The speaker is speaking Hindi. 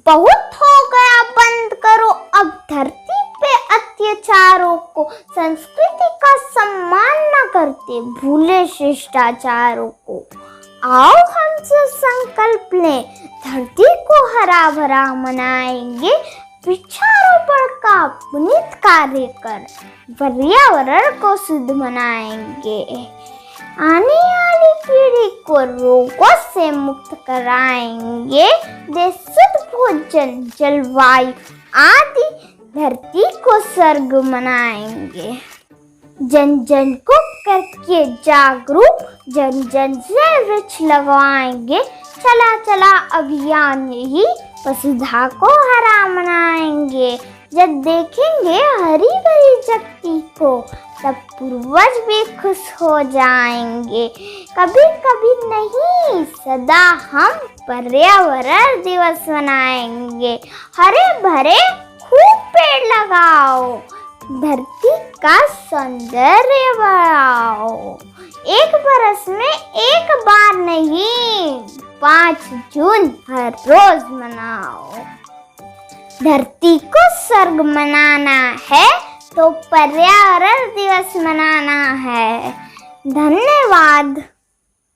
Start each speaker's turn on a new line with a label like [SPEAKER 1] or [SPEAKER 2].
[SPEAKER 1] बहुत हो गया, बंद करो अब धरती पे अत्याचारों को। संस्कृति का सम्मान न करते, भूले शिष्टाचारों को। आओ हमसे संकल्प लें, धरती को हरा भरा मनाएंगे। वृक्षारोपण का पुनीत कार्य कर पर्यावरण को शुद्ध बनाएंगे। आने वाली पीढ़ी को रोगों से मुक्त कराएंगे। देश शुद्ध भोजन, जलवायु आदि धरती को स्वर्ग बनाएंगे। जन जन को करके जागरूक, जन जन से वृक्ष लगवाएंगे। चला चला अभियान यही वसुधा को हरा मनाएंगे। जब देखेंगे हरी भरी धरती को, तब पूर्वज भी खुश हो जाएंगे। कभी कभी नहीं, सदा हम पर्यावरण दिवस मनाएंगे। हरे भरे खूब पेड़ लगाओ, धरती का सौंदर्य बढ़ाओ। एक बरस में एक बार नहीं, 5 जून हर रोज मनाओ। धरती को स्वर्ग मनाना है तो पर्यावरण दिवस मनाना है। धन्यवाद।